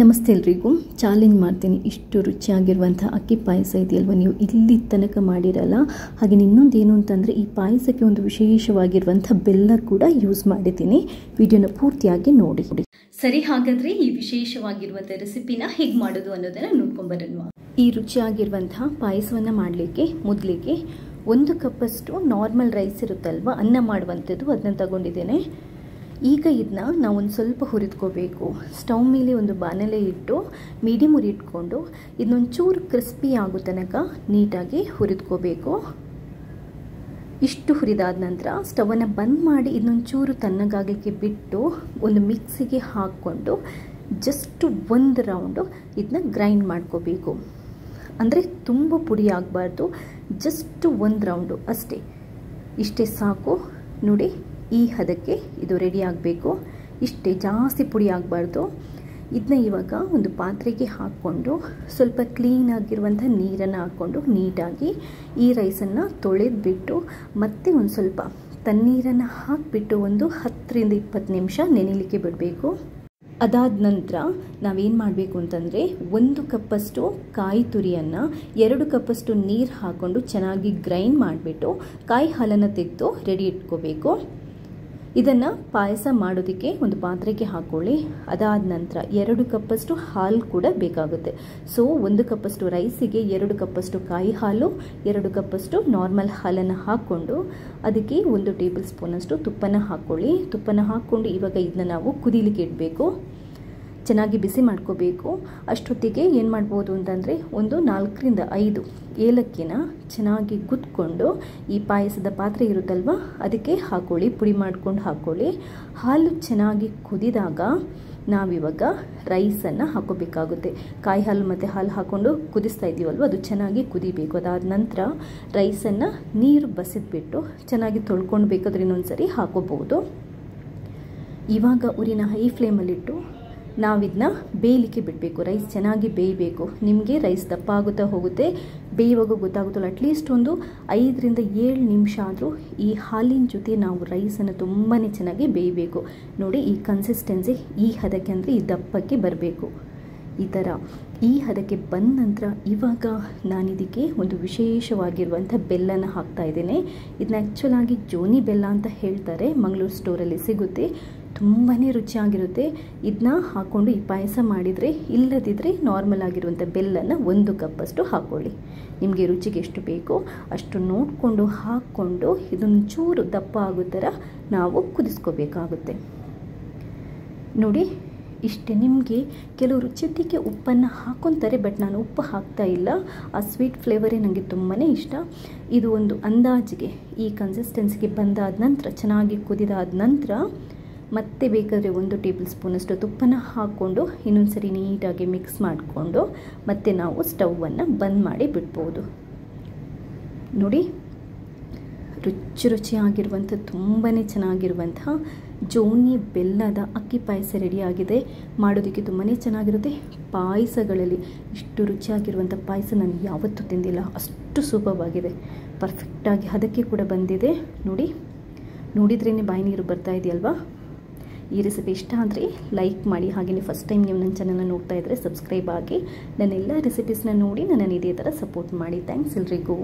ನಮಸ್ತೆ ಎಲ್ರಿಗೂ ಚಾಲೆಂಜ್ ಮಾಡ್ತೀನಿ. ಇಷ್ಟು ರುಚಿಯಾಗಿರುವಂಥ ಅಕ್ಕಿ ಪಾಯಸ ಇದೆಯಲ್ವ, ನೀವು ಇಲ್ಲಿ ತನಕ ಮಾಡಿರಲ್ಲ. ಹಾಗೆ ಇನ್ನೊಂದು ಏನು ಅಂತಂದರೆ, ಈ ಪಾಯಸಕ್ಕೆ ಒಂದು ವಿಶೇಷವಾಗಿರುವಂಥ ಬೆಲ್ಲ ಕೂಡ ಯೂಸ್ ಮಾಡಿದ್ದೀನಿ. ವಿಡಿಯೋನ ಪೂರ್ತಿಯಾಗಿ ನೋಡಿ. ಸರಿ, ಹಾಗಾದರೆ ಈ ವಿಶೇಷವಾಗಿರುವಂಥ ರೆಸಿಪಿನ ಹೇಗೆ ಮಾಡೋದು ಅನ್ನೋದನ್ನು ನೋಡ್ಕೊಂಬರೋಣ. ಈ ರುಚಿಯಾಗಿರುವಂಥ ಪಾಯಸವನ್ನು ಮಾಡಲಿಕ್ಕೆ ಮೊದಲಿಗೆ 1 ಕಪ್ಪಷ್ಟು ನಾರ್ಮಲ್ ರೈಸ್ ಇರುತ್ತಲ್ವ, ಅನ್ನ ಮಾಡುವಂಥದ್ದು, ಅದನ್ನ ತಗೊಂಡಿದ್ದೇನೆ. ಈಗ ಇದನ್ನ ನಾವು ಒಂದು ಸ್ವಲ್ಪ ಹುರಿದ್ಕೋಬೇಕು. ಸ್ಟವ್ ಮೇಲೆ ಒಂದು ಬಾಣಲೆ ಇಟ್ಟು ಮೀಡಿಯಮ್ ಉರಿ ಇಟ್ಕೊಂಡು ಇದನ್ನೊಂಚೂರು ಕ್ರಿಸ್ಪಿ ಆಗೋ ತನಕ ನೀಟಾಗಿ ಹುರಿದ್ಕೋಬೇಕು. ಇಷ್ಟು ಹುರಿದಾದ ನಂತರ ಸ್ಟವನ್ನು ಬಂದ್ ಮಾಡಿ ಇದನ್ನೊಂಚೂರು ತಣ್ಣಗಾಗಲಿಕ್ಕೆ ಬಿಟ್ಟು ಒಂದು ಮಿಕ್ಸಿಗೆ ಹಾಕ್ಕೊಂಡು ಜಸ್ಟ್ 1 ರೌಂಡು ಇದನ್ನ ಗ್ರೈಂಡ್ ಮಾಡ್ಕೋಬೇಕು. ಅಂದರೆ ತುಂಬ ಪುಡಿ ಆಗಬಾರ್ದು, ಜಸ್ಟ್ 1 ರೌಂಡು ಅಷ್ಟೇ. ಇಷ್ಟೇ ಸಾಕು. ನೋಡಿ, ಈ ಹದಕ್ಕೆ ಇದು ರೆಡಿ ಆಗಬೇಕು. ಇಷ್ಟೇ, ಜಾಸ್ತಿ ಪುಡಿ ಆಗಬಾರ್ದು. ಇದನ್ನ ಇವಾಗ ಒಂದು ಪಾತ್ರೆಗೆ ಹಾಕ್ಕೊಂಡು ಸ್ವಲ್ಪ ಕ್ಲೀನಾಗಿರುವಂಥ ನೀರನ್ನು ಹಾಕ್ಕೊಂಡು ನೀಟಾಗಿ ಈ ರೈಸನ್ನು ತೊಳೆದ್ಬಿಟ್ಟು ಮತ್ತೆ ಒಂದು ಸ್ವಲ್ಪ ತಣ್ಣೀರನ್ನು ಹಾಕಿಬಿಟ್ಟು ಒಂದು 10 ರಿಂದ 20 ನಿಮಿಷ ನೆನೆಯಲಿಕ್ಕೆ ಬಿಡಬೇಕು. ಅದಾದ ನಂತರ ನಾವೇನು ಮಾಡಬೇಕು ಅಂತಂದರೆ, 1 ಕಪ್ಪಷ್ಟು ಕಾಯಿ ತುರಿಯನ್ನು 2 ಕಪ್ಪಷ್ಟು ನೀರು ಹಾಕ್ಕೊಂಡು ಚೆನ್ನಾಗಿ ಗ್ರೈಂಡ್ ಮಾಡಿಬಿಟ್ಟು ಕಾಯಿ ಹಾಲನ್ನು ತೆಗೆದು ರೆಡಿ ಇಟ್ಕೋಬೇಕು. ಇದನ್ನು ಪಾಯಸ ಮಾಡೋದಕ್ಕೆ ಒಂದು ಪಾತ್ರೆಗೆ ಹಾಕ್ಕೊಳ್ಳಿ. ಅದಾದ ನಂತರ 2 ಕಪ್ಪಷ್ಟು ಹಾಲು ಕೂಡ ಬೇಕಾಗುತ್ತೆ. ಸೊ 1 ಕಪ್ಪಷ್ಟು ರೈಸಿಗೆ 2 ಕಪ್ಪಷ್ಟು ಕಾಯಿ ಹಾಲು, 2 ಕಪ್ಪಷ್ಟು ನಾರ್ಮಲ್ ಹಾಲನ್ನು ಹಾಕ್ಕೊಂಡು ಅದಕ್ಕೆ 1 ಟೇಬಲ್ ಸ್ಪೂನಷ್ಟು ತುಪ್ಪನ ಹಾಕ್ಕೊಳ್ಳಿ. ತುಪ್ಪನ ಹಾಕ್ಕೊಂಡು ಇವಾಗ ಇದನ್ನ ನಾವು ಕುದೀಲಿಕ್ಕೆ ಇಡಬೇಕು. ಚೆನ್ನಾಗಿ ಬಿಸಿ ಮಾಡ್ಕೋಬೇಕು. ಅಷ್ಟೊತ್ತಿಗೆ ಏನು ಮಾಡ್ಬೋದು ಅಂತಂದರೆ, ಒಂದು 4 ರಿಂದ 5 ಏಲಕ್ಕಿನ ಚೆನ್ನಾಗಿ ಗುದ್ಕೊಂಡು ಈ ಪಾಯಸದ ಪಾತ್ರೆ ಇರುತ್ತಲ್ವ ಅದಕ್ಕೆ ಹಾಕ್ಕೊಳ್ಳಿ. ಪುಡಿ ಮಾಡ್ಕೊಂಡು ಹಾಕ್ಕೊಳ್ಳಿ. ಹಾಲು ಚೆನ್ನಾಗಿ ಕುದಿದಾಗ ನಾವಿವಾಗ ರೈಸನ್ನು ಹಾಕೋಬೇಕಾಗುತ್ತೆ. ಕಾಯಿ ಹಾಲು ಮತ್ತು ಹಾಲು ಹಾಕ್ಕೊಂಡು ಕುದಿಸ್ತಾ ಇದ್ದೀವಲ್ವ, ಅದು ಚೆನ್ನಾಗಿ ಕುದಿಬೇಕು. ಅದಾದ ನಂತರ ರೈಸನ್ನು ನೀರು ಬಸಿದ್ಬಿಟ್ಟು ಚೆನ್ನಾಗಿ ತೊಳ್ಕೊಂಡು ಬೇಕಾದ್ರೆ ಇನ್ನೊಂದ್ಸರಿ ಹಾಕೋಬಹುದು. ಇವಾಗ ಉರಿನ ಹೈ ಫ್ಲೇಮಲ್ಲಿಟ್ಟು ನಾವಿದನ್ನ ಬೇಯಲಿಕ್ಕೆ ಬಿಡಬೇಕು. ರೈಸ್ ಚೆನ್ನಾಗಿ ಬೇಯಬೇಕು. ನಿಮಗೆ ರೈಸ್ ದಪ್ಪ ಆಗುತ್ತಾ ಹೋಗುತ್ತೆ, ಬೇಯುವಾಗ ಗೊತ್ತಾಗುತ್ತಲ್ಲ. ಅಟ್ಲೀಸ್ಟ್ ಒಂದು 5 ರಿಂದ 7 ನಿಮಿಷ ಆದರೂ ಈ ಹಾಲಿನ ಜೊತೆ ನಾವು ರೈಸನ್ನು ತುಂಬಾ ಚೆನ್ನಾಗಿ ಬೇಯಬೇಕು. ನೋಡಿ, ಈ ಕನ್ಸಿಸ್ಟೆನ್ಸಿ ಈ ಹದಕ್ಕೆ, ಅಂದರೆ ಈ ದಪ್ಪಕ್ಕೆ ಬರಬೇಕು. ಈ ಥರ ಈ ಹದಕ್ಕೆ ಬಂದ ನಂತರ ಇವಾಗ ನಾನಿದಕ್ಕೆ ಒಂದು ವಿಶೇಷವಾಗಿರುವಂಥ ಬೆಲ್ಲನ ಹಾಕ್ತಾ ಇದ್ದೇನೆ. ಇದನ್ನ ಆ್ಯಕ್ಚುಲಾಗಿ ಜೋನಿ ಬೆಲ್ಲ ಅಂತ ಹೇಳ್ತಾರೆ, ಮಂಗಳೂರು ಸ್ಟೋರಲ್ಲಿ ಸಿಗುತ್ತೆ. ತುಂಬಾ ರುಚಿಯಾಗಿರುತ್ತೆ. ಇದನ್ನ ಹಾಕ್ಕೊಂಡು ಈ ಪಾಯಸ ಮಾಡಿದರೆ, ಇಲ್ಲದಿದ್ದರೆ ನಾರ್ಮಲ್ ಆಗಿರುವಂಥ ಬೆಲ್ಲನ 1 ಕಪ್ಪಷ್ಟು ಹಾಕ್ಕೊಳ್ಳಿ. ನಿಮಗೆ ರುಚಿಗೆ ಎಷ್ಟು ಬೇಕೋ ಅಷ್ಟು ನೋಡಿಕೊಂಡು ಹಾಕ್ಕೊಂಡು ಇದೊಂದು ಚೂರು ದಪ್ಪ ಆಗೋ ಥರ ನಾವು ಕುದಿಸ್ಕೋಬೇಕಾಗುತ್ತೆ. ನೋಡಿ, ಇಷ್ಟೇ. ನಿಮಗೆ ಕೆಲವರು ಚಿಟಿಕೆ ಉಪ್ಪನ್ನು ಹಾಕ್ಕೊತಾರೆ, ಬಟ್ ನಾನು ಉಪ್ಪು ಹಾಕ್ತಾ ಇಲ್ಲ. ಆ ಸ್ವೀಟ್ ಫ್ಲೇವರೇ ನನಗೆ ತುಂಬಾ ಇಷ್ಟ. ಇದು ಒಂದು ಅಂದಾಜಿಗೆ ಈ ಕನ್ಸಿಸ್ಟೆನ್ಸಿಗೆ ಬಂದಾದ ನಂತರ, ಚೆನ್ನಾಗಿ ಕುದಿದಾದ ನಂತರ ಮತ್ತೆ ಬೇಕಾದರೆ 1 ಟೇಬಲ್ ಸ್ಪೂನಷ್ಟು ತುಪ್ಪನ ಹಾಕ್ಕೊಂಡು ಇನ್ನೊಂದು ಸರಿ ನೀಟಾಗಿ ಮಿಕ್ಸ್ ಮಾಡಿಕೊಂಡು ಮತ್ತೆ ನಾವು ಸ್ಟವನ್ನು ಬಂದ್ ಮಾಡಿ ಬಿಡ್ಬೋದು. ನೋಡಿ, ರುಚಿಯಾಗಿರುವಂಥ ತುಂಬಾ ಚೆನ್ನಾಗಿರುವಂಥ ಜೋನಿ ಬೆಲ್ಲದ ಅಕ್ಕಿ ಪಾಯಸ ರೆಡಿಯಾಗಿದೆ. ಮಾಡೋದಕ್ಕೆ ತುಂಬಾ ಚೆನ್ನಾಗಿರುತ್ತೆ. ಪಾಯಸಗಳಲ್ಲಿ ಇಷ್ಟು ರುಚಿಯಾಗಿರುವಂಥ ಪಾಯಸ ನಾನು ಯಾವತ್ತೂ ತಿಂದಿಲ್ಲ. ಅಷ್ಟು ಸೂಪರ್ವಾಗಿದೆ. ಪರ್ಫೆಕ್ಟಾಗಿ ಅದಕ್ಕೆ ಕೂಡ ಬಂದಿದೆ. ನೋಡಿ, ನೋಡಿದ್ರೇ ಬಾಯಿ ನೀರು ಬರ್ತಾ ಇದೆಯಲ್ವಾ. ಈ ರೆಸಿಪಿ ಇಷ್ಟ ಆದರೆ ಲೈಕ್ ಮಾಡಿ. ಹಾಗೆಯೇ ಫಸ್ಟ್ ಟೈಮ್ ನೀವು ನನ್ನ ಚಾನಲ್ನ ನೋಡ್ತಾ ಇದ್ದರೆ ಸಬ್ಸ್ಕ್ರೈಬ್ ಆಗಿ ನನ್ನೆಲ್ಲ ರೆಸಿಪೀಸ್ನ ನೋಡಿ ನನ್ನನ್ನು ಇದೇ ಥರ ಸಪೋರ್ಟ್ ಮಾಡಿ. ಥ್ಯಾಂಕ್ಸ್ ಎಲ್ರಿಗೂ.